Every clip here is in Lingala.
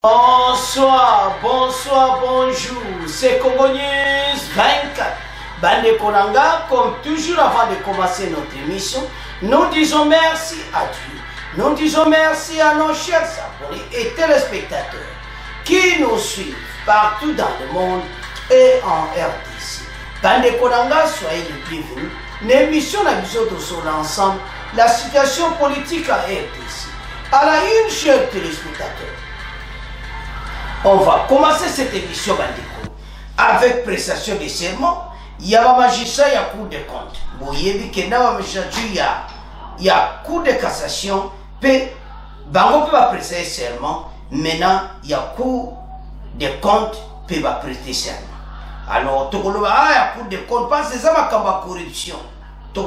Bonsoir, bonsoir, bonjour, c'est Congo News 24. Bande Konanga, comme toujours avant de commencer notre émission, nous disons merci à Dieu. Nous disons merci à nos chers abonnés et téléspectateurs qui nous suivent partout dans le monde et en RDC. Bande Konanga, soyez les bienvenus. L'émission n'a besoin sur l'ensemble, la situation politique à RDC. À la une, chers téléspectateurs. On va commencer cette émission Bandeko avec prestation de serment. Il y a un magistrat, il y a cour de compte. Vous voyez que dans le magistrat, il y a cour de cassation. Puis, Bango peut pas prêter serment. Maintenant, il y a cour de compte peut pas prêter serment. Alors, tu il y a cour de compte parce que c'est ça ma corruption. Tu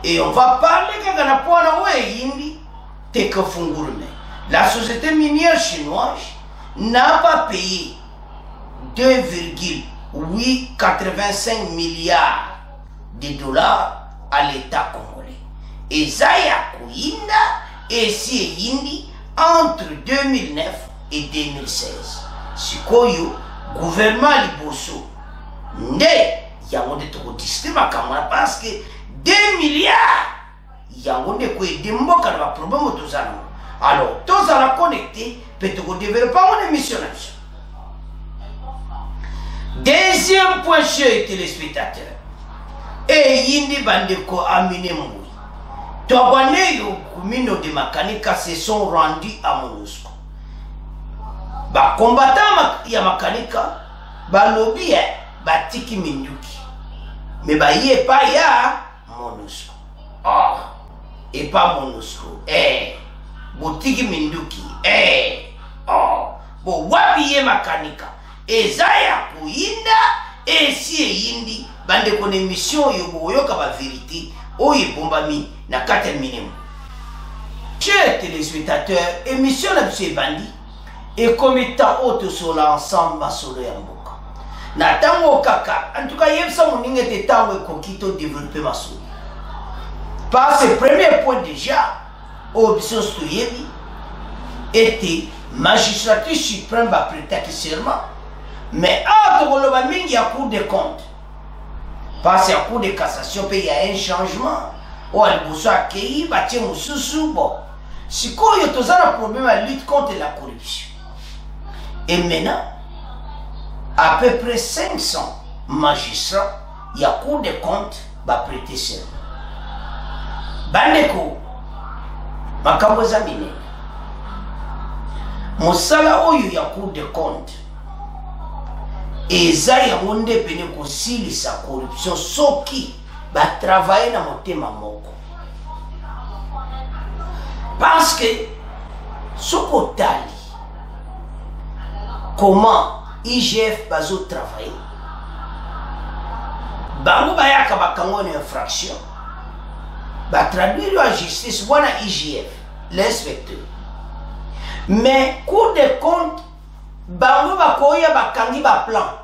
et on va parler de la la société minière chinoise n'a pas payé 2,885 milliards de dollars à l'État congolais. Et ça y a et si indi entre 2009 et 2016. Si koyo gouvernement liboso ne yango de toko distribuer kamara parce que 2 milliards yango ne ko edemboka na problème tozana. Alors, tous à la connecter, peut-être développer une émission. Deuxième point, chers téléspectateurs. Et Yindi Bandeko Amine Moui. Toabane yo kumino de Makanika se sont rendus à MONUSCO. Ba combattant ya Makanika, ba lobby ba tiki minduki. Mais ba yé pas ya MONUSCO. Oh, et pas MONUSCO. Botiki minduki bo wabiye makanika ezaya kuinda esi yindi bande kone mission yo boyoka ba vérité oye bombami na 4 minutes. Chers téléspectateurs, émission na bise bandi et comité auto sur l'ensemble solo ya mboka na tango kaka en tout cas yebsa moninga te tango kokito développer ma solo. Par ce premier point déjà Obisson Stoyebi était magistrature suprême va prêter serment, mais à Togoloba Mingi à cour de compte. Parce qu'à cour de cassation, il y a un changement. Ou à l'Iboussa Kei, Batia Moussoussou, bon. Si quoi il y a tout ça, le problème à lutte contre la corruption. Et maintenant, à peu près 500 magistrats, il y a cour de compte va prêter serment. Bandeko. Makambo zamine mosala oyo ya cour de compte eza yango nde pene kosilisa corruption soki batravaille na motema moko parce que soki otali comment IGF bazo travailler bango bayaka bakango na infraction va traduire la justice, voilà IGF, l'inspecteur. Mais, cour de compte, bango bakoya bakangi ba plan.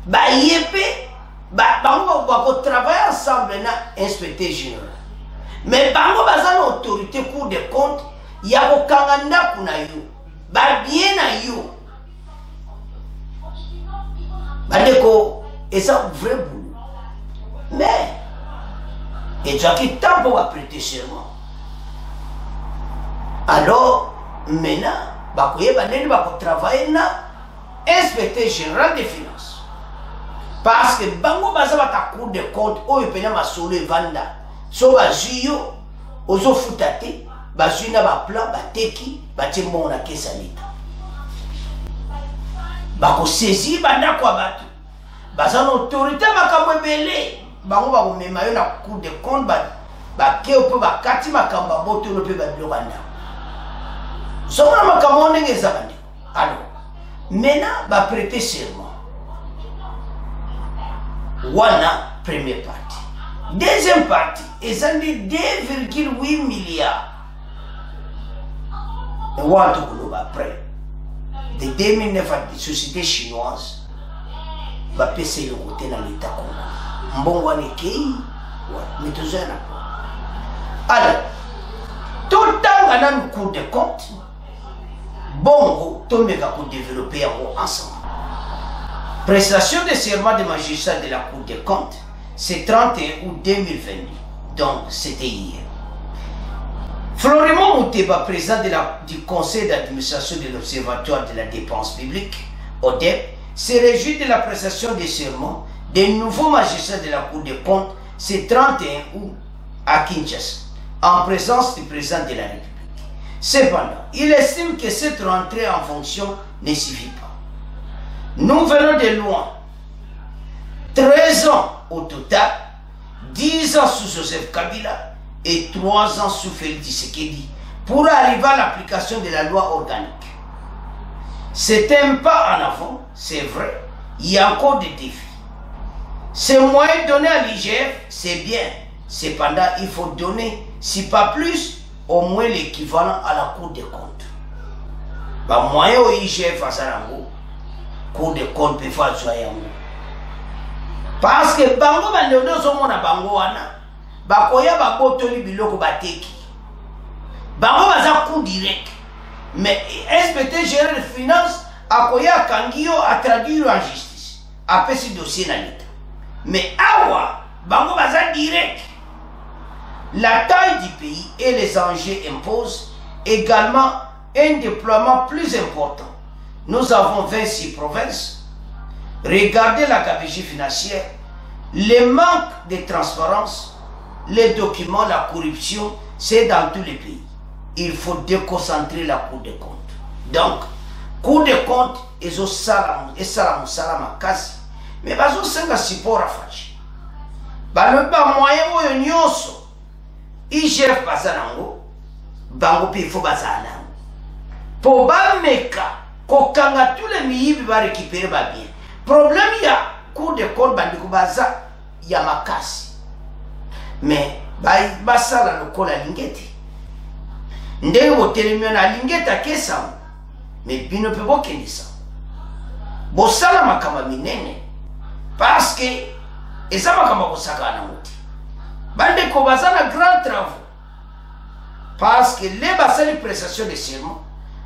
Ba yépé, bango bako travailler ensemble na inspecteur général. Mais bango bazana autorité cour de compte, yako kanganda kuna yo. Ba bien na yo. Bandeko, et ça vrai boulot. Mais, et tu as qui temps pour prêter serment. Alors, maintenant, il va travailler dans l'inspecteur général des finances. Parce que Bango Baza va ta cour de compte, où il peut y avoir solo vanda. So bazuyo, ozo futate, bazuyo na ba plan, ba teki, ba timbo na kesa lita. Bako saisi banda kwa batu. Baza na autorité bakamwe belé. Bango ba komema yo na cour de compte ba ke opo ba kati makamba boto no pe ba bilobanda. Soma makambo ndenge zabandi. Alors, maintenant ba prêter serment. Wana première partie. Deuxième partie, ezandi 2,8 milliards. Et watu kulo après de 2009 à des sociétés chinoises va passer le côté dans l'état congolais. Mbongo nekei, mais tout ça. Alors, tout le temps tanga nous cours de compte bongo tombe ka ko développer ensemble. Prestation de serment des magistrats de la Cour des comptes, c'est 31 août 2022, donc c'était hier. Florimond Mouteba, président du conseil d'administration de l'Observatoire de la dépense publique, ODEP, se réjouit de la prestation des serments des nouveaux magistrats de la Cour des comptes, c'est 31 août à Kinshasa, en présence du président de la République. Cependant, il estime que cette rentrée en fonction ne suffit pas. Nous venons de loin. 13 ans au total, 10 ans sous Joseph Kabila et 3 ans sous Félix Tshisekedi pour arriver à l'application de la loi organique. C'est un pas en avant, c'est vrai, il y a encore des défis. Ces moyens donnés à l'IGF, c'est bien. Cependant, il faut donner, si pas plus, au moins l'équivalent à la Cour des comptes. Bah, moyen au IGF à Sarango, Cour des comptes peut faire ça. Parce que bango bandodo somo na bango wana bakoya bakotoli biloko bateki bango baza coup direct mais inspecteur général de finances akoya kangio a traduire en justice après ce dossier na l'état mais awa bango baza direct. La taille du pays et les enjeux imposent également un déploiement plus important. Nous avons 26 provinces. Regardez la gabegie financière, les manques de transparence, les documents, la corruption, c'est dans tous les pays. Il faut déconcentrer la Cour des comptes. Donc, Cour des comptes, ils ont salam kasi, mais ils ont 5 support à faire. Ils ont moyen de nyonso. IGF bazanango, bango pe faut bazanango. Pour bameka, kokanga tous les miyibi va récupérer ba bien. Problème il y a Cour de compte bandiko baza ya makasi. Mais basala lokola lingete. Ndenge botelemi na lingeta kesa. Mais bino pe bokende ça. Bosala makama minene parce que eza makama bosaka na muti. Bande ko bazana grand travaux parce que les basali prestation de serment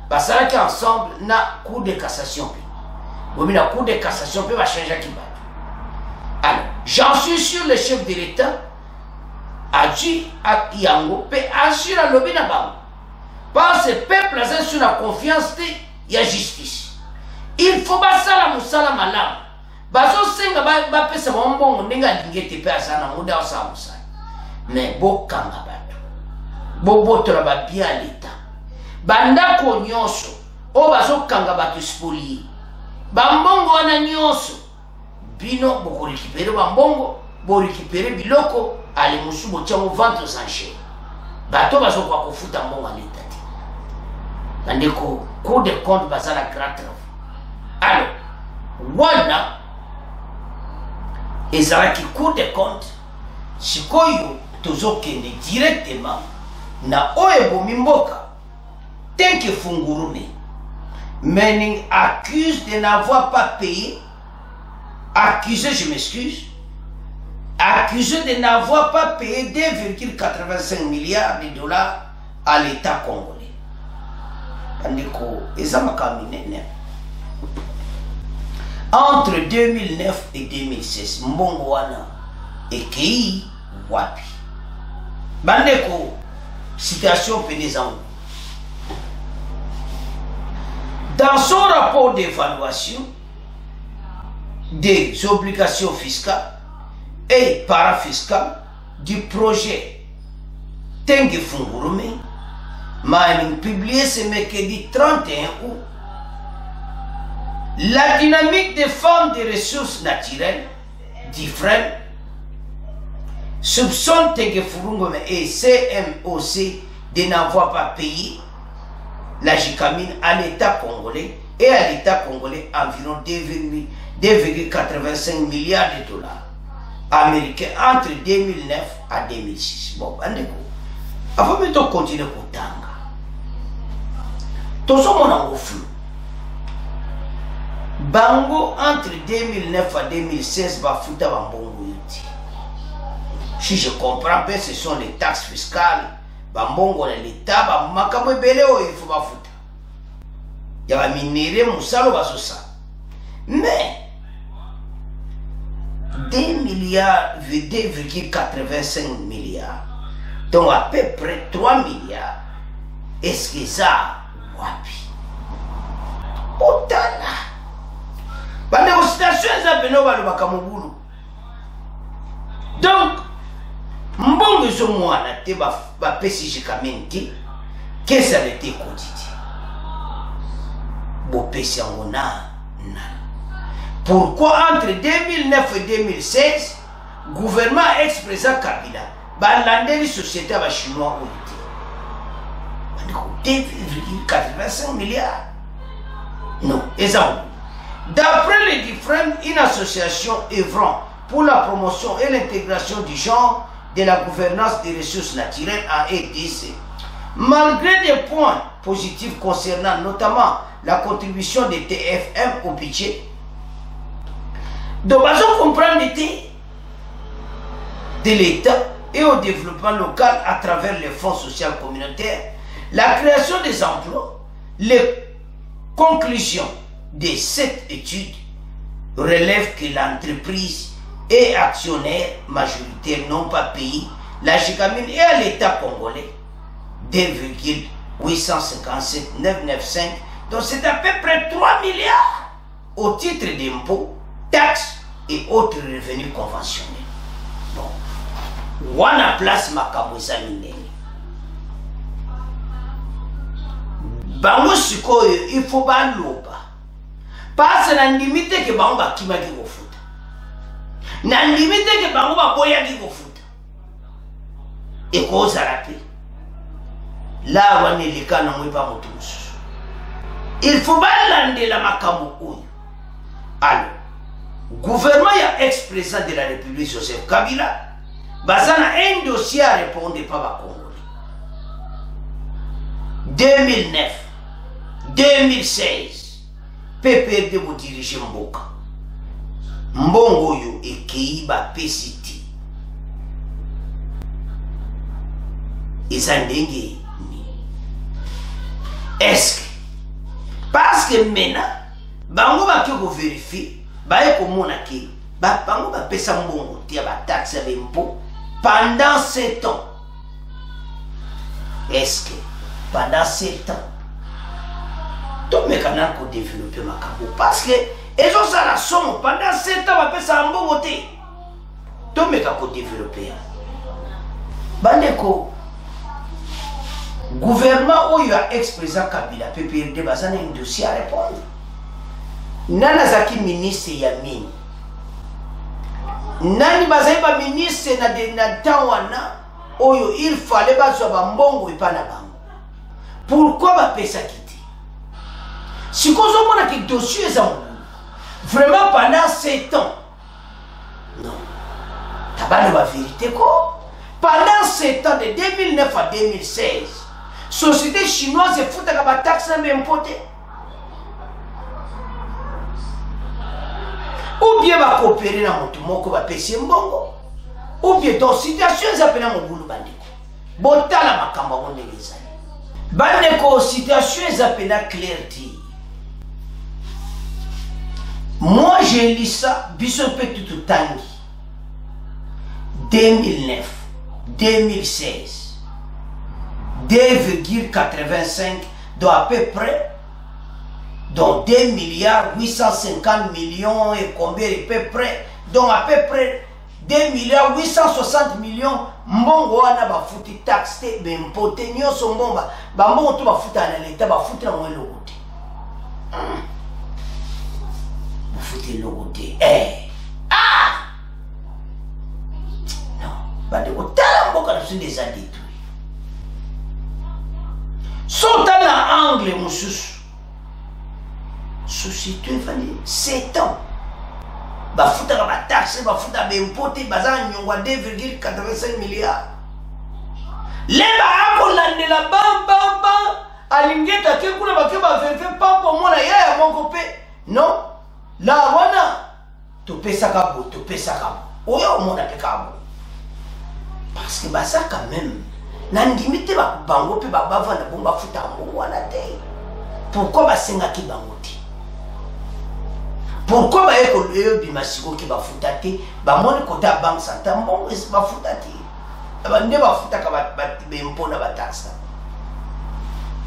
basala qui ensemble na Cour de cassation. Oui, la Cour de cassation peut changer qui va. Alors, j'en suis sûr, le chef de l'État a dit à Yango peut assurer à l'obé na bango parce que le peuple a sur la confiance il y a justice. Il faut basala musala malam bazo senga ba pesa mbongo ndinga lingete pe asana muda sa musala. Mais bokanga bato bobotola ba bien l'état bandako nyonso o bazokanga bato spolier bambongo wana nyonso bino boko récupérer bambongo bo récupérer biloko ale musu bochango vente aux enchères bato bazokwa kofuta mbongo à l'état bandeko Cour des comptes bazala grand travail. Alors wana ezalaki Cour des comptes sikoyo tozokende directement na oebo mimboka tenke fungurume Mening accuse de n'avoir pas payé, accusé, je m'excuse, accusé de n'avoir pas payé 2,85 milliards de dollars à l'État congolais. Entre 2009 et 2016, Mbongwana et Kei Wapi. Bandeko, citation pénézango. Dans son rapport d'évaluation des obligations fiscales et parafiscales du projet Tengue Fungurume, Mining publié ce mercredi 31 août, la dynamique des femmes des ressources naturelles d'Ifrem soupçonne Tengue Fungurume et CMOC de n'avoir pas payé la Jicamine à l'État congolais et à l'État congolais environ 2,85 milliards de dollars américains entre 2009 à 2006. Bon, avant de continuer pour Tanga, tout ce monde en flou. Bango entre 2009 à 2016 va foutre en bon. Si je comprends bien, ce sont les taxes fiscales. bambongo na l'état bamakambo ebele oyo il faut bafuta ya baminere mosalo bazosa mais 2 milliards 2,85 milliards donc à peu près 3 milliards est-ce que ça wapi otala bandeko citation eza beno balobaka mobulu donc mbongo ezomwana te bapesi jikamene te kesa lete ekoti te bopesi yango na pourquoi entre 2009 et 2016 gouvernement ex-président Kabila balandeli société ya bachinois oyo te bandeko 2,85 milliards non eza d'après les différents une association œuvrant pour la promotion et l'intégration du genre de la gouvernance des ressources naturelles en RDC. Malgré des points positifs concernant notamment la contribution des TFM au budget, de façon comprendre de l'État et au développement local à travers les fonds sociaux communautaires, la création des emplois, les conclusions de cette étude relèvent que l'entreprise et actionnaires majoritaires n'ont pas payé la jikamine et à l'État congolais 2,857 995, donc c'est à peu près 3 milliards au titre d'impôts, taxes et autres revenus conventionnels. Bon, wana place makambo eza minene bango sikoyo il faut baloba parce na ndimi te ke bango bakimaki kofuta na ndimi te ke bango baboyaki kofuta ekozala pe la wana eleka na mwe pa moto mosusu il faut balandela makambo oyo. Alors gouvernement ya ex-président de la République Joseph Kabila bazana un dossier à répondre par la Congolais 2009 2016 PPRD vous dirigez Mboka Mbongo yo ekei ba PCT ezandenge ni est-ce que parce que maintenant bango ba ko vérifier ba ekomona ke ba bango ba pesa mbongo tia ba taxe ya impôt pendant 7 ans. Est-ce que pendant 7 ans tout me canal ko développer makambo parce que ils ont ça la somme pendant 7 ans ba pesa mbongo te tout me ko développer bandeko gouvernement oyo ya ex-président Kabila PPRD bazana un dossier à répondre. Nana zaki ministre ya mini nani bazali ba ministre na tawana oyo il fallait bazwa ba mbongo ipana bango pourquoi ba pesa kiti sikozo mona ki dossier za vraiment pendant 7 ans non tabana ba vérité ko pendant 7 ans de 2009 à 2016 société chinoise efutaka ba taxe na importé ou bien va coopérer dans mon moko va pèser mbongo ou bien dans situation ezapena mobulu bandeko botala makamba on ndegeza bandeko situation ezapena clair dit moi j'ai lu ça biso pe tout tangi 2009 2016 2,85 donc à peu près donc 2 milliards 850 millions et combien à peu près donc à peu près 2 milliards 860 millions mbongo wana ba futi taxe te bempo te nyonso mbomba ba mbongo to ba futa na leta ba futa na mwelo te ba futi logo te non ba de kotala mboka na sinde za détruit sota na angle mususu société fallait 7 ans bafuta ba taxe bafuta bempote bazana nyongwa 2,85 milliards leba akolandela bam alingeta ke kuna bake ba vefe papa mona ya moko pe non la wana to pesa kabo oyo mona pe kabo parce que basa quand même Nandimi te ba bango pe ba bavanda bomba futa mbongo wana te. Pourquoi basenga ki bango te? Pourquoi ba yeko leyo bimasiko ki ba futa te? Ba moni kota banque centrale mbongo esi ba futa te. Ba nde ba futa ka ba be mpona ba taxe.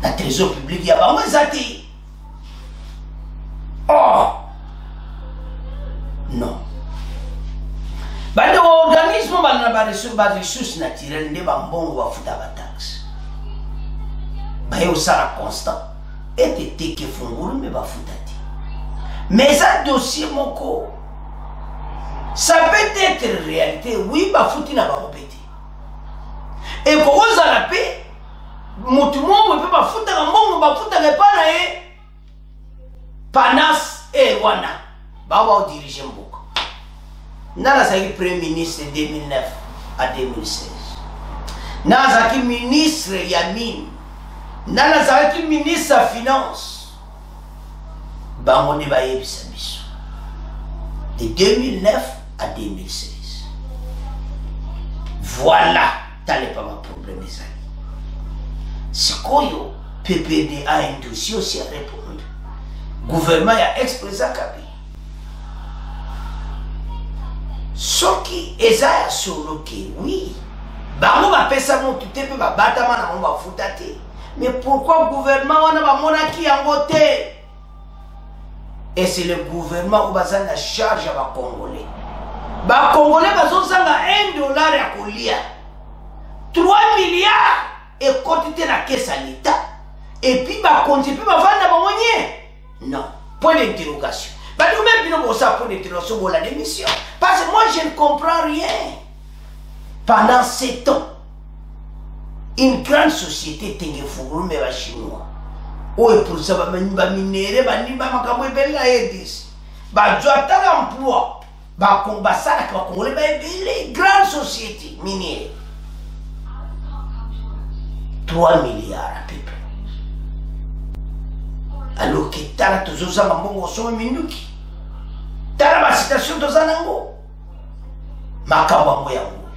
La trésor public ya bango ezati. Oh non. Bah de organisme ba ressources naturelles nde ba mbongo ba futa ba taxe. Bah yo sara constant. Et te que funguru me ba futa te. Mais ça dossier moko. Ça peut être réalité. Oui ba futi na ba opété. Et pour eux à la paix, mutu mongo pe ba futa na mbongo ba futa ke pa na e. Panas et wana. Ba wa diriger mboko. Nana saki premier ministre de 2009 à 2016. Nana saki ministre Yamin. Nana saki ministre de finance. Bango ne ba yebisa biso. De 2009 à 2016. Voilà, t'as pas ma problème ça. C'est quoi yo PPD a un dossier aussi à répondre. Gouvernement a expressé à Kabi. Soki ezaya solo ke oui. Bango ba pesa mon tout pe ba batama na on va futate. Mais pourquoi le gouvernement on a ba monaki en voté? Et c'est le gouvernement où bazan la charge à ba Congolais. Ba Congolais bazon sanga $1 à kolia. 3 milliards et quantité la caisse à l'État. Et puis ba compte pe ba vanda ba monnier. Non, point d'interrogation. Bah nous même ça pour l'interrogation pour la démission. Parce que moi je ne comprends rien. Pendant 7 ans, une grande société Tengefourou mais va chinois. Oh et pour ça va minéré, va ni va makamwe bella edis. Bah tu as l'emploi. Bah combat ça la Congolais bah les grandes sociétés minières. 3 milliards à peu près. Alors que tala tozoza mbongo somo minduki. Tala ba citation tozana ngo. Makamba ngo yango.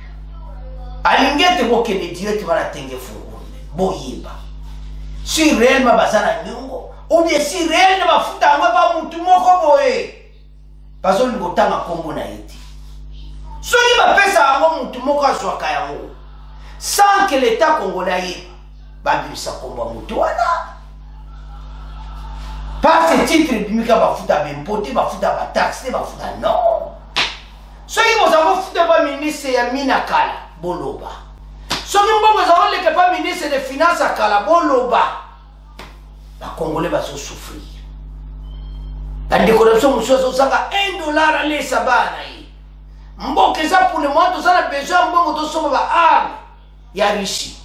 Alingete boke ne direct bala Tengefourou. Boyeba. Si réellement bazana nyongo ou bien si réellement bafuta ngo ba mutu moko boye. Bazo ngotanga kombo na eti. Soki ba pesa ngo mutu moko azwaka yango. Sans que l'état congolais ba bisa kombo mutu wana. Pas ce titre de bafuta bempote, bafuta ba taxe, bafuta non. Soki vous avez foutu pas ministre ya Minakala, boloba. Soki vous avez le pas ministre des finances à Kala, boloba. Les Congolais vont souffrir. La décorruption, vous avez $1 à l'Esabana. Mboke ça pour le moment, vous avez besoin de sauver armes. Il y a Russie.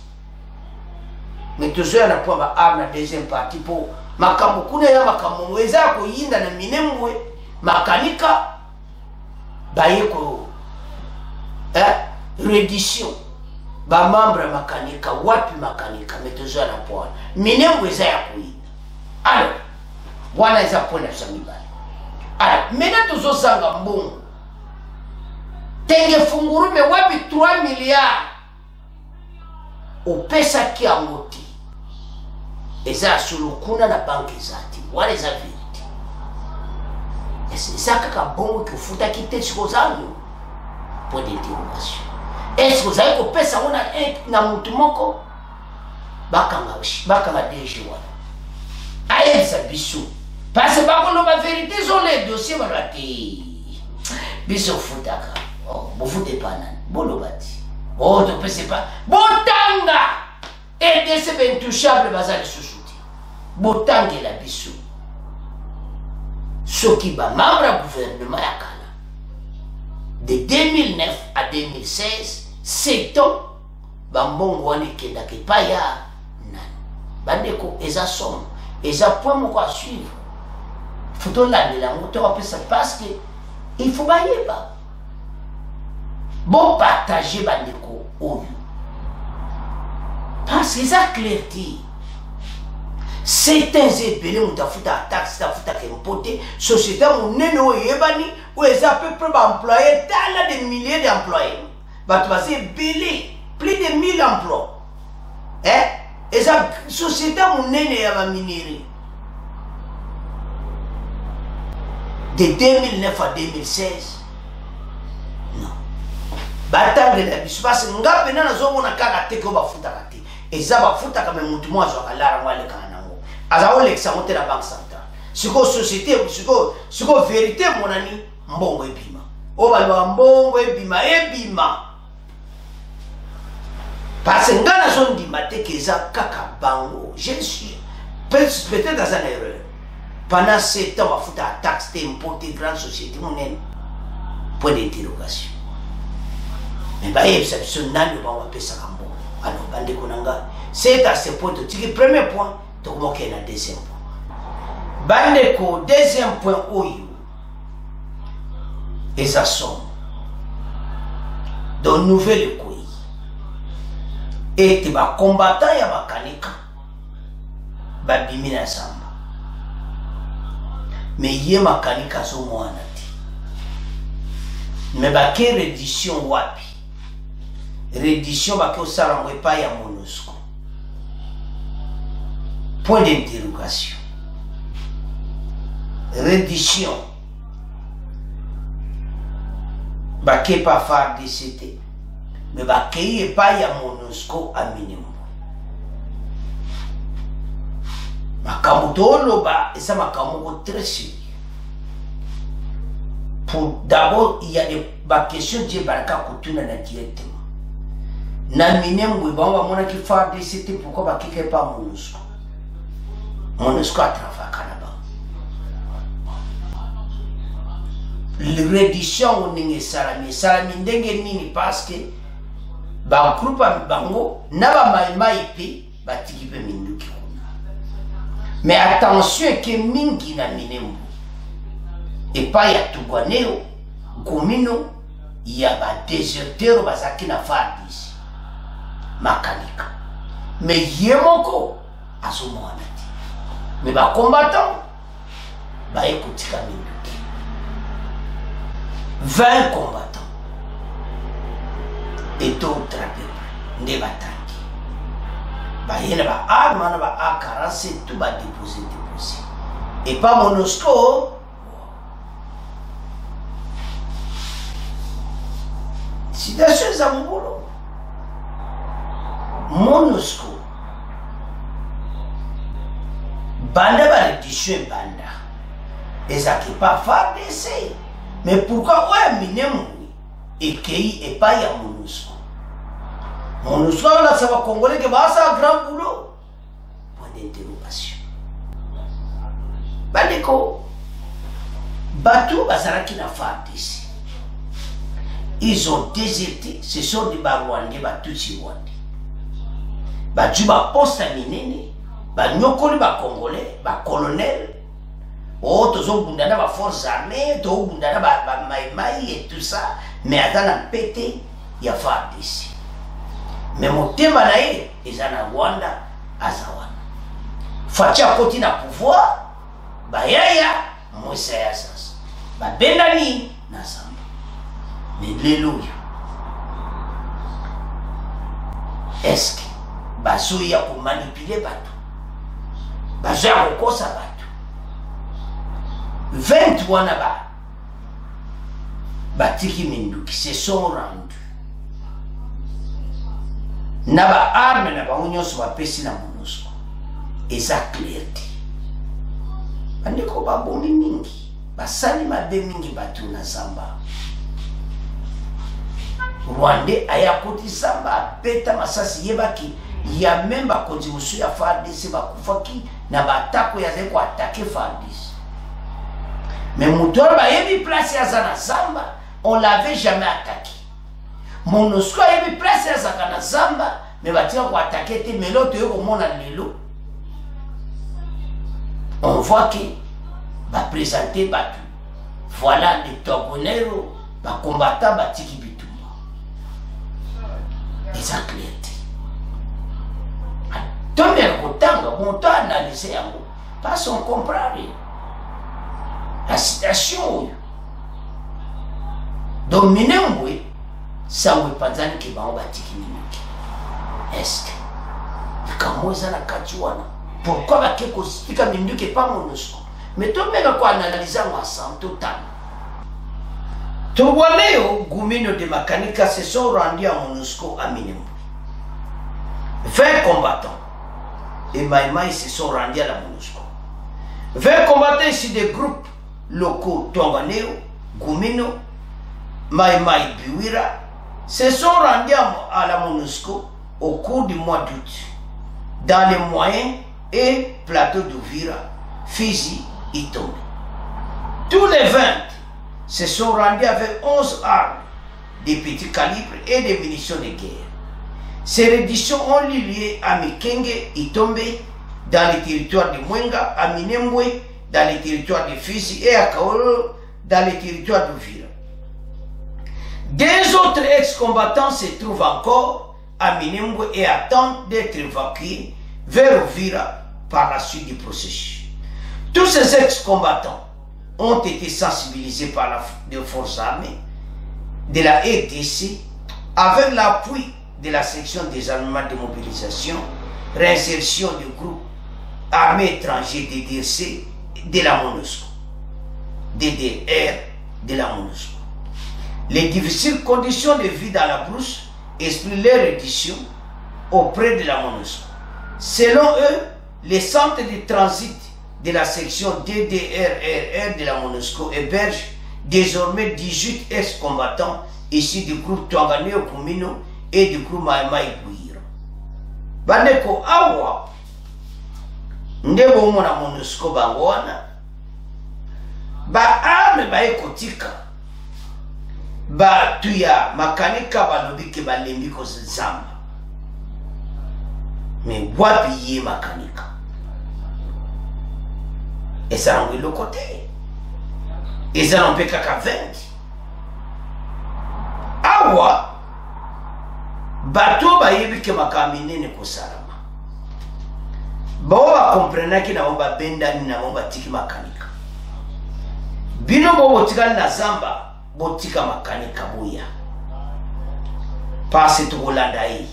Mais toujours, il y a point arme la deuxième partie pour. Makambo kuna ya makambo weza ko yinda na minemwe makanika bayeko reddition ba membre makanika wapi makanika metozo na point minemwe za ya kuinda alors wana isa pona samibali alors mena tozo sanga mbongo Tengefourou me wapi 3 milliards opesa ki amoti. Et ça, sur le coup, la banque est what is la vérité? Et c'est ça que bon que faut quitter ce qu'on a pour d'interrogation. Est-ce que vous avez coupé ça? On a un moutumoko bakanga DG. Allez, ça bisou. Parce que la vérité, sont les dossiers. Bisou foutaka. Oh, vous foutez pas, bolobati. Oh, tu ne sais pas. Botanga! Et de ces intouchables bazar de sous-souti. Botanga la bisou. Ce qui va membre du gouvernement à Kala. De 2009 à 2016, 7 ans, Bambongo wane kenda ke paya nan. Bandeko, eza somme. Eza point moko à suivre. Faut la de la moteur parce que il faut bailler pas. Bon partager bandeko au parce que ça clarté. Certains ébélés ont fait un taxe, ont fait un poté, société ont néno yebani, où ils ont à peu près employés, tant des milliers d'employés. Bah tu vas ébélé, plus de 1000 emplois. eza société monene ya baminere de 2009 à 2016 non batangela biso parce nga pena nazomona kaka te ko bafutaka te eza bafutaka me mutu mo azwaka lara mo alekaka nango aza olekisa ngo te na banque centrale siko société siko vérité monani mbongo ebima o balwa mbongo ebima parce que nga nazondima te keza kaka bango je suis peut-être dans une erreur pendant 7 ans bafuta taxe te importer grande société monene point d'interrogation mais bayebisa biso nani bango bapesaka mbongo alors bandeko na nga c'est à ce point totiki premier point tokomokee na deuxième point bandeko deuxième point oyo eza somme de nouvelle ekoi ete bacombattant ya bakanika babimi na zamba me ye makanika azomwana te me bake reddition wapi reddition bake osala yango epai ya MONUSCO point d'interrogation reddition bake pa FARDC te me bakei epai ya MONUSCO a minimum makambo toloba eza makambo très sérieux pour d'abord il y a des questions die baraka kotuna na directement na minimum bango bamonaki FARDC te pourquoi bakeke pa MONUSCO a travaillé kanaba l'édition ndenge salami ndenge nini parce que ba groupe bango na ba maimai pe batiki pe minduki mais attention que mingi na minembo et pas ya tugwaneo komino ya ba déserteur bazaki na FARDC makanika mais yemoko asomwana ti mais ba combattant ba ekotika minduki 20 combattants et d'autres nde batangi bayena ba arme na ba A47 tout ba déposer et pas MONUSCO si des choses à mon MONUSCO banda ba reddition banda ezaki pas FARDC mais pourquoi ouais minemu ekei epai ya MONUSCO MONUSCO là ça va congolais que bah ça un grand boulot point d'interrogation bandeko batu bazalaki na FARDC ils ont déserté ce sont des Barwandais batutsi Rwandais batu ba posta minene ba nyokoli ba congolais ba colonel oh tozobunda na ba forces armées tozobunda na ba maimai et tout ça mais atana pété ya FARDC mais motema na ye eza na Rwanda azawana fatia koti na pouvoir bayaya mwesa ya sasa babendani na zamba mais lelo est-ce que bazoya komanipuler bato bazoya kokosa bato 20 wana batiki minduki se sont rendus na ba arme na bango nyonso bapesi na MONUSCO eza clair te bandeko babomi mingi basali mabe mingi bato na zamba Rwandais aya koti zamba apeta masasi yebaki ya même bakonzi mosusu ya FARDC bakufaki na batako yazali koatake FARDC mais moutoro bayebi place yaza na zamba on l'avait jamais attaqué MONUSCO yebi place yazaka na zamba mais batika koatake te mais l'autre yo komona lelo on voit que baprésente bato voilà les togonero bacombattant batiki bitumba eza clair te tomber kotanga moto analyse yango parce on comprend rien la situation donc minembwe sango epanzani ke bango batiki mingi est-ce que kamweza na kachuana pourquoi ba keko stika minduke pa MONUSCO mais to mega kwa analyser ensemble total to waneo Gumino de Makanika se sont rendus à MONUSCO à Minembwe 20 combattants et Maïmaï se sont rendus à la MONUSCO 20 combattants ici des groupes locaux Tonganeo, Gumino, Maïmaï Biwira se sont rendus à la MONUSCO au cours du mois d'août dans les moyens et plateaux d'Uvira, Fizi et Tomé. Tous les 20 se sont rendus avec 11 armes de petits calibres et des munitions de guerre. Ces redditions ont lieu à Mikenge et Tomé dans les territoires de Mwenga, à Minembwe dans les territoires de Fizi et à Kaolo dans les territoires d'Uvira. Deux autres ex-combattants se trouvent encore à Minembwe et attendent d'être évacués vers Uvira par la suite du processus. Tous ces ex-combattants ont été sensibilisés par les forces armées de la RDC avec l'appui de la section des armements de mobilisation, réinsertion du groupe armés étrangers DDRC de la MONUSCO, DDR de la MONUSCO. Les difficiles conditions de vie dans la brousse expliquent leur reddition auprès de la MONUSCO. Selon eux, les centres de transit de la section DDRRR de la MONUSCO hébergent désormais 18 ex-combattants issus du groupe Twanganeo Kumino et du groupe Maïmaï Bouira. Baneko awa ndebo mona MONUSCO bangwana ba arme ba ekotika ba tuya makanika balobike balembi ko zamba mais wapi ye makanika et ça on le côté et ça on peut kaka 20 awa bato ba yebike makamine ko salama bao ba comprendre ki na ba benda ni na ba tiki makanika bino bo botika na zamba botika makanika boya passe to Holanda hii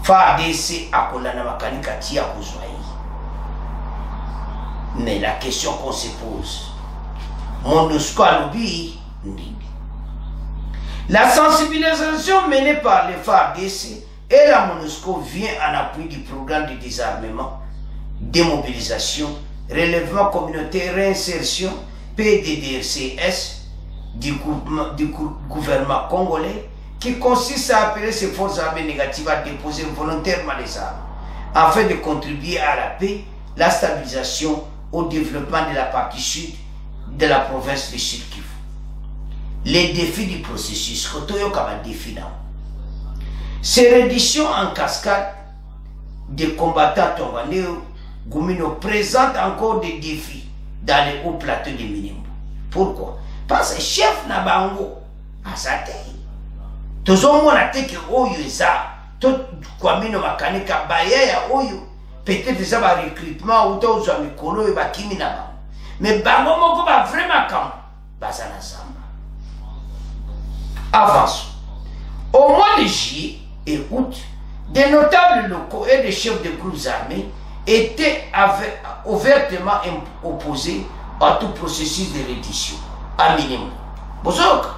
FARDC akolana makanika tia kuzwa hii. Mais la question qu'on se pose, MONUSCO alobi ndini. La sensibilisation menée par les FARDC et la MONUSCO vient en appui du programme de désarmement, démobilisation, relèvement communautaire, réinsertion, PDDRCS du gouvernement congolais qui consiste à appeler ces forces armées négatives à déposer volontairement les armes afin de contribuer à la paix, la stabilisation, au développement de la partie sud de la province de Sud Kivu. Les défis du processus, ces redditions en cascade des combattants Tonganeo Gumino présentent encore des défis dans les hauts plateaux de Minembwe. Pourquoi? Parce que chef Nabango a sa tête. Toujours mon attaque oyo eza tout kwamino makanika bayaya oyo peut-être ça va recrutement ou tout ça mikolo et bakimi na ba mais bango moko ba vraiment kam basana samba. Avance. Au mois de juillet et août, des notables locaux et des chefs de groupes armés étaient ouvertement opposés à tout processus de reddition à Minembwe. Bozoka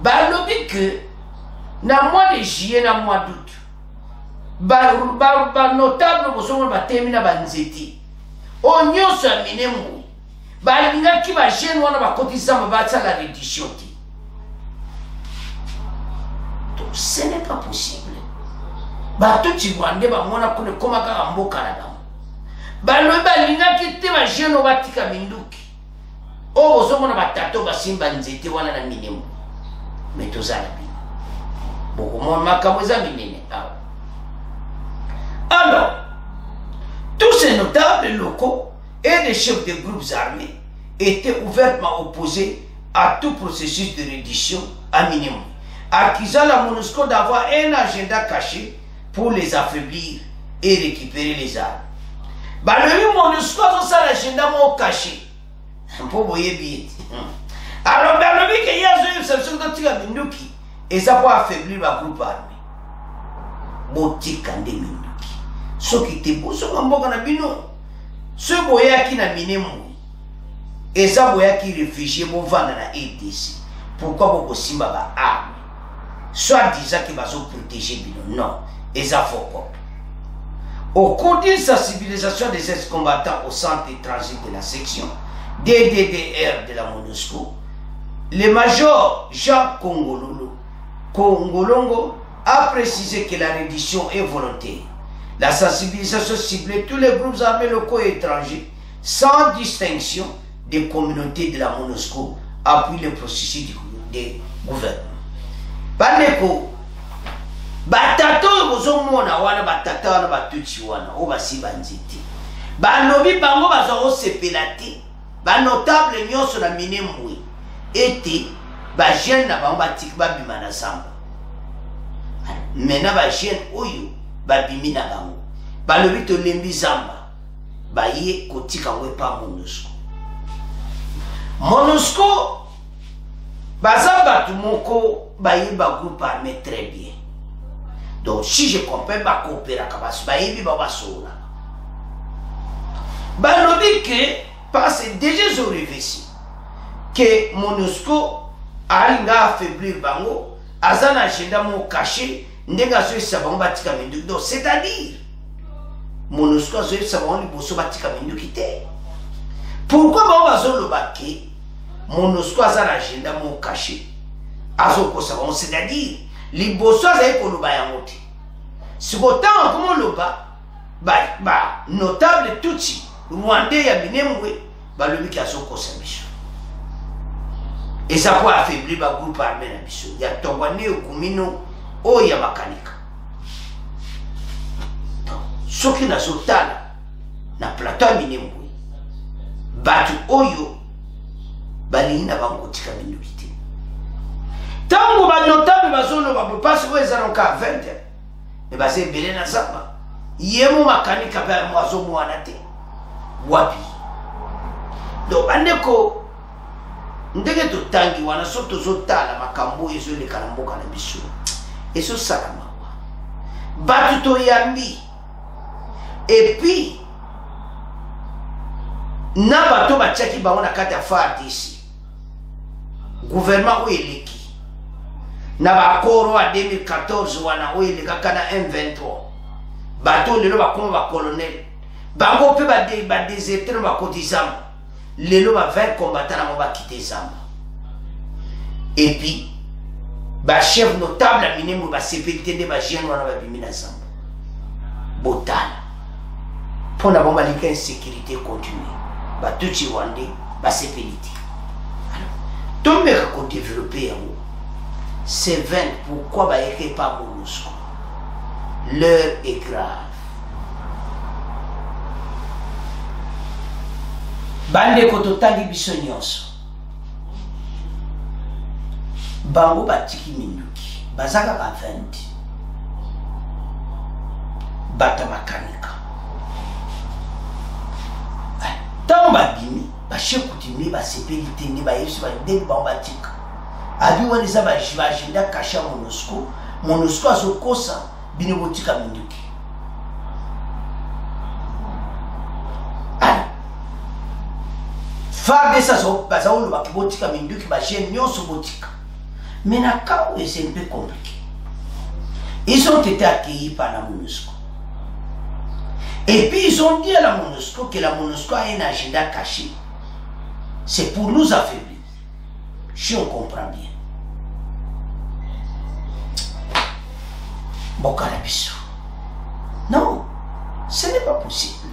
balobi que na mois de juillet na mois d'août ba notable bosongo batemina banzeti o nyonso ya Minembwe balingaki ba jeune wana bakotisa mabatsa la reddition ti. Donc ce n'est pas possible. Bato chibwande ba mona kone koma kaka mboka na bango balobi balingaki te ba jeune batika minduki o bosongo na batato basimba nzete wana na Minembwe mais tozala bi alors, tous ces notables locaux et des chefs de groupes armés étaient ouvertement opposés à tout processus de reddition à Minembwe, accusant la MONUSCO d'avoir un agenda caché pour les affaiblir et récupérer les armes. Le MONUSCO a ça l'agenda caché. Alors, il y a une exception de Minduki. Et ça va affaiblir le groupe armé. Botika nde Minduki. soki te bozonga mboka na bino so boyaki na minemu eza boyaki réfugié bovanda na RDC pourquoi bokosimba ba arme soit disant que bazo protéger bino non eza faux. Au cours d'une sensibilisation des ex-combattants au centre de transit de la section DDDR de la MONUSCO, le major Jean Kongolongo a précisé que la reddition est volontaire. La sensibilisation ciblait tous les groupes armés locaux et étrangers, sans distinction des communautés de la MONUSCO, appuie le processus du gouvernement. Bandeko, batato bozomona wana batata wana batuchi wana o basiba nziti. Balobi bango bazo sepelati, ba notable nyonso na minembwe ete ba jeune na bango batik babima na samba. Mena ba jeune oyo babimi na bango. Balobi to lembi zamba. Baye kotika ngwe pa MONUSCO. MONUSCO bazaba tout moko baye ba groupe armé très bien. Donc si je comprends ba coopéra kabas baye bi ba basona. Balobi que parce déjà je réfléchis que MONUSCO alinga affaiblir bango azana agenda mo caché ndenga so sabango batika mindu. Donc c'est-à-dire MONUSCO so sabango liboso batika mindu kité. Pourquoi ba bazo lobake MONUSCO a un agenda mon caché. C'est-à-dire, les bossons ont un agenda. Si vous avez un notable Tutsi, Rwandais, Yabinemwe, le qui a son consommation. Et ça peut affaiblir le groupe armé. Il y a Tongwane, Okumino, Oya Makanika. Ce qui n'a pas na plateau Yabinemwe, Batu Oyo. Bali na bango tika minukite. Tango ba notable bazono ba passe ko ezana ka 20. Mais ba se belé na zamba. Yemo makanika pa mwazo mwana te. Wapi. Do bandeko ndenge to tangi wana soto zotala makambo ezo le kalamboka na biso. Eso salama wa. Batu to yambi. Et puis na bato bachaki bango na kati ya FARDC. Gouvernement oueleki na bakoro a 2014 wana oueleka kana M23 bato lelo bakoma ba colonel bango pe ba déserter ba kotizama lelo ba 20 combattants na ba quitter zamba et puis ba chef notable a minemo ba sécurité de ba jeune wana ba bimina zamba botala pona bomba lika insécurité continue ba tuchi wande ba sécurité. Tout le monde développer c'est 20. Pourquoi bah il pas MONUSCO? L'heure est grave. Bande kototangi bisonyonso. Bango batiki minduki. Bazaka ka 20. Bata makanika. Tant babimi. Chef coutumier ba sécurité ni ba yesu ba ndeni ba batika abi wani za ba agenda kasha MONUSCO azokosa bini botika minduki FARDC so baza olo ba botika minduki ba jeune nyonso botika mais na cas où c'est un peu compliqué. Ils ont été accueillis par la MONUSCO et puis ils ont dit à la MONUSCO que la MONUSCO a un agenda caché. C'est pour nous affaiblir. Si on comprend bien. Bokarabiso. Non, ce n'est pas possible.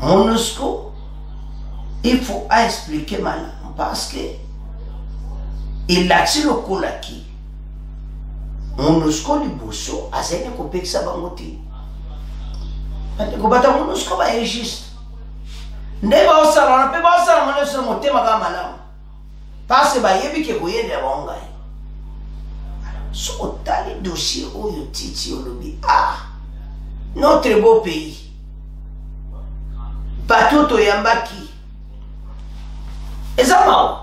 MONUSCO, il faut expliquer maintenant parce que il a tiré le colaki. MONUSCO liboso a zéné kopek sa bangote. Parce que MONUSCO va être juste. Ndeba osala na pe ba osala mona so motema kama malamu parce ba yebi ke koyenda bonga so tali dossier oyo titi olobi notre beau pays batoto yambaki ezama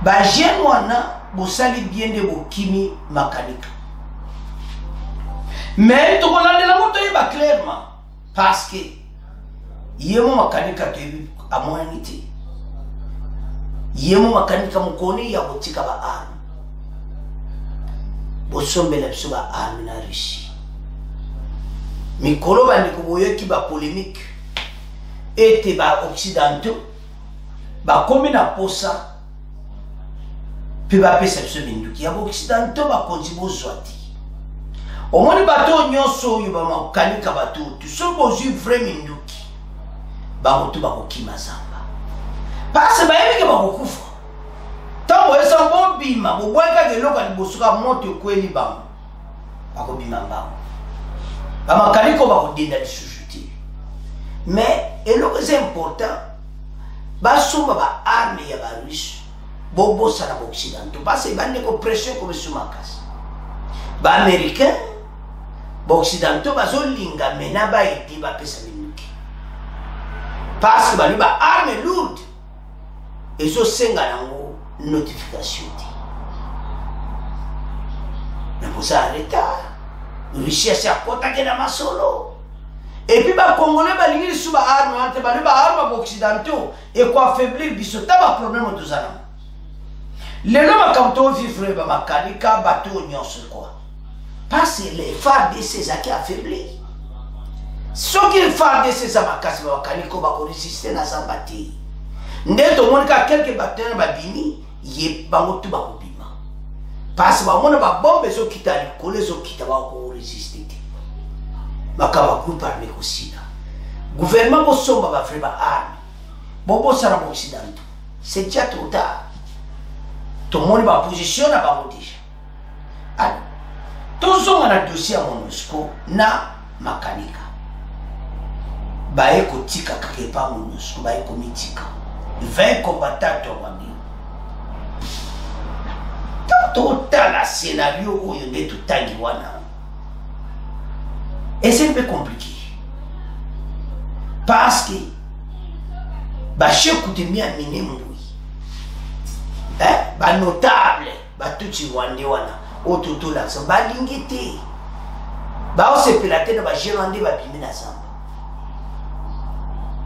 ba jeune wana bosali bien de bokimi makanika Mais tu connais la moto clairement parce que yemo makanika tu à moyenité yemo makanika mukoni ya botika ba arme bosombe la biso ba arme na Russie mikolo bandi ko boyoki ba polémique ete ba occidentaux ba komi na posa pe ba pesa biso binduki ya ba occidentaux ba konzi bozwati omoni bato nyonso oyo ba makanika bato tu so bozwi vrai minduki ba moto ba kokima zamba parce ba yebi ke ba kokufa tango esa bo bima bo bweka ke loka libosuka moto kweli ba ko bima ba ba makanika ba ko dinda lisusuti mais eloko c'est important ba sumba ba arme ya ba russe bo bosa na occidentaux parce que bande ko pression ko suma kas ba américain ba occidentaux ba zo linga mena ba iti ba pesa minuki parce que ba li ba arme lourde et zo senga nango notification ti mais pour ça retard Russie c'est à côté de la masolo et puis ba congolais ba lingi sous ba arme ante ba li ba arme ba occidentaux et quoi affaiblir biso ta ba problème de ça les lois quand on vivre ba makanika bateau nyonso quoi parce que les phares de ces qui affaibli ce qui phares de ces amakasi ba makanika ba ko résister na zambati ndeto monika quelques bateaux ba bini ye bango tu ba ko bima parce que ba mona ba bombe zo kitali kole zo kita ba ko résister makaba ku par négocier gouvernement bo somba ba frère ba arme bobo sara bo occident c'est déjà trop tard tout le monde va positionner à bango déjà alors tous on a dossier à MONUSCO na makanika bae ko tika kake pa MONUSCO bae ko mitika 20 combattants to wami tout la scénario où il y a tout tangi wana et c'est un peu compliqué parce que ba chef koute mi amine mbui ba notable ba tuti wande wana autoto la so ba lingete ba o se pelate na ba jerande ba bimina samba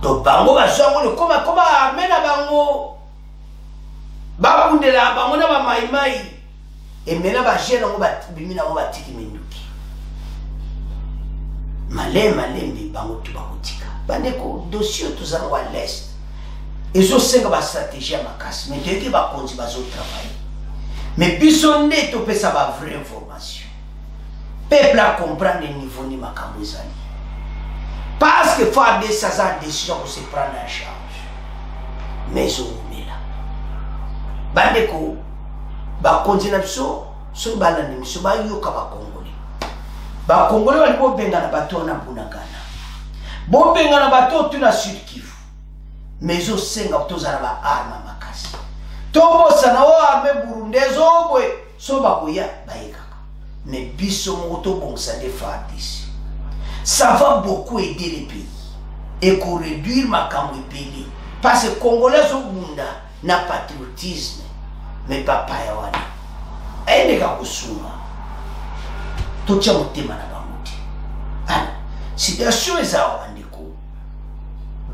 to bango ba zongo le koma amena bango ba kundela bango na ba maimai et mena ba jena ngo ba bimina ngo ba tiki minduki malembe bango tu ba kotika bandeko dossier tous en à l'est et zo senga ba stratégie makasi mais dès que ba konzi ba zo travail mais bisonné to pesa ba vraie information peuple a comprendre le niveau ni makambo ezali parce que faut des sa décision pour se prendre en charge mais zo mela bandeko ba konzi na biso so bala ni biso ba yoka ba congolais bali bo benga na bato na bunagana bo benga na bato tu na Sud Kivu mais zo senga tozala ba arma makasi tobo sana o arme burundezo boy so ba koya baikaka mais biso moto bon ça des fardis ça va beaucoup aider les pays et pour réduire makambo pays parce que congolais zo bunda na patriotisme mais papa ya wana ende ka kusuma tocha motema na bamuti ana situation ezao bandeko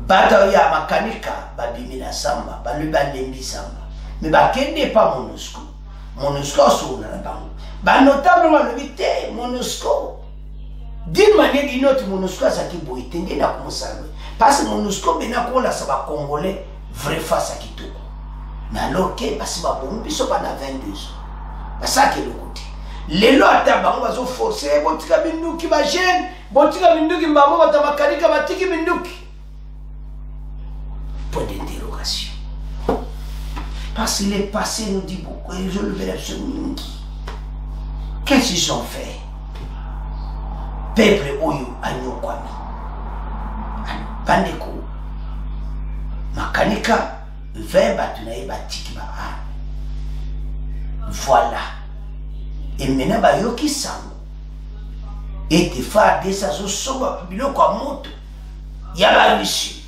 bata ya makanika babimina samba baluba lembi samba mais bakende pa MONUSCO sona na bango ba notable malobité MONUSCO d'une manière d'une autre MONUSCO ça qui boite ndé na komosalo parce que MONUSCO bena ko la saba congolais vrai face à kitoko mais alors que parce que ba bombi so pa na 22 ans ça que le côté les lois tabango bazo forcer botika minduki ba jeune botika minduki mbamo batamakarika batiki minduki point d'interrogation parce que le passé nous dit beaucoup et je le verrai absolument qu'est-ce qu'ils ont fait peuple oyo anyokwami bandeko makanika 20 batu na ye batiki ba voilà et maintenant ba yoki sango et te faire des sazo soba biloko a moto ya ba Russie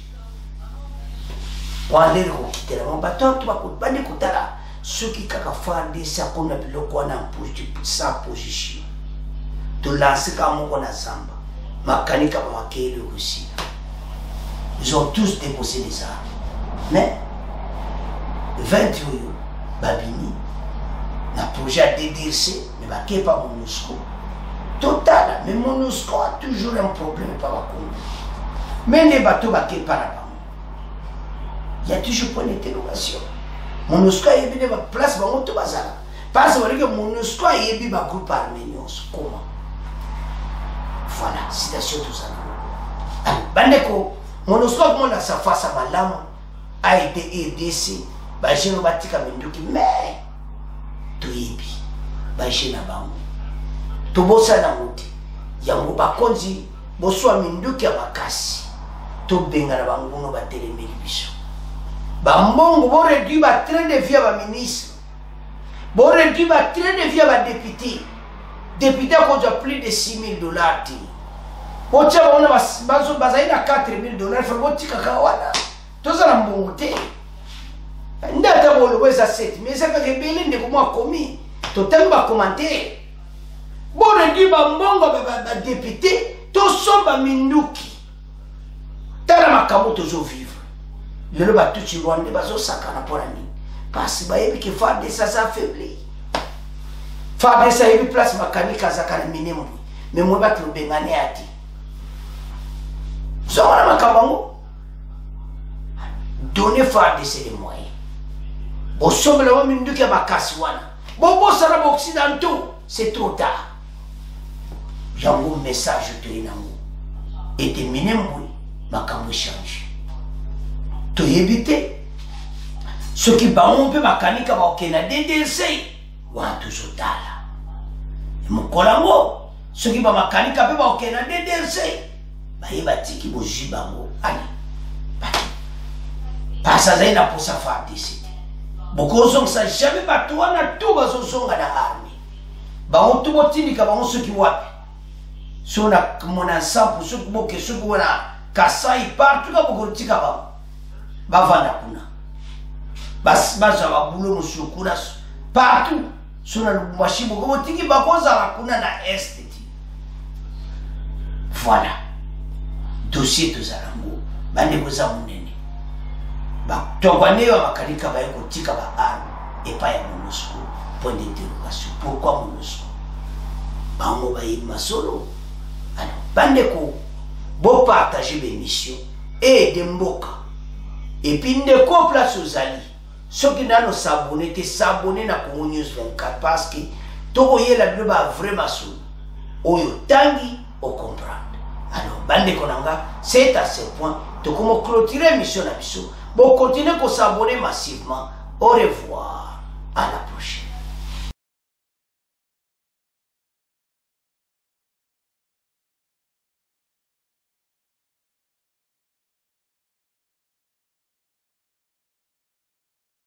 wale ko kitela mon bateau to ba ko bande kutala ceux qui kaka faire des sa kona biloko na position lancer comme on a samba. Makanika Makele aussi. Ils ont tous déposé des armes. Mais 20 euros, Babini, le projet a DDC, mais il n'y a pas MONUSCO. Total, mais MONUSCO a toujours un problème par la Congo. Mais les bateaux ne sont pas là. Il y a toujours point d'interrogation. MONUSCO a eu une place dans le bazar. Parce que MONUSCO a eu un groupe arménien. Comment? Voilà, citation tout ça. Bandeko, MONUSCO a sa face à Malam, a été EDC, Baché no Batika Menduki, mais Tuibi, Baché na Bango. Tobosa na Mouti, Yango Bakonzi, Boswa Menduki à Makasi, Tobenga na Bango no Batele Melibiso. Bambongo, bon réduit ba train de vie à ministre, bon réduit ba train de vie à député. Député a déjà plus de $6 000. On a $4 000. Il faut que tu aies un bon côté. Il y a un 7 mais c'est que les gens ont commis. Tu as commenté. Bon, il y a un député, tu as un minouki. Tu as un vivre. Le loba tout le monde est sakana pour la nuit. Parce que Fabre ça s'affaiblit. Fabre ça a eu place mécanique à Zakana minimum. Mais moi, je vais te le dire. Zora Makabango. Donnez Fabre des moyens. Bon, somme le moment où tu as ma casse-wana. Bon, ça va occidentaux. C'est trop tard. J'ai un message de Inango. Et des minimum, ma camme change. Tu éviter ce qui va un peu mécanique au Canada DDC ou à toujours là. Mon colamo, ce qui va mécanique au Canada DDC, bah il va dire qu'il va jouer bango. Allez, pas ça c'est pour ça faire décider. Beaucoup de gens ça jamais pas toi na tout va se songa na armée. Bah on tout botini ka ba on ce qui wapi. So na mon ensemble pour ce qui boke ce qui wana kasai partout ka beaucoup tika ba. Bavana kuna bas baza babulo musukuna partout sona lumashibo comme tiki bakoza la kuna na est. Voilà dossier to zarango bande koza munene ba tokwane wa makalika ba yako tika ba arme et pas ya MONUSCO. Point d'interrogation. Pourquoi MONUSCO? Ba mo ba yima solo alors bande ko bo partager mes missions et de mboka. Et puis, nous avons place aux alliés. Ceux qui n'ont s'abonné, te s'abonner à Congo News 24 parce que tout le monde a vraiment sous. Oyo tangi, on comprend. Alors, bande konanga, c'est à ce point. Tu comment clôturer la mission à Bissot. Bon, continuez à s'abonner massivement. Au revoir. À la prochaine.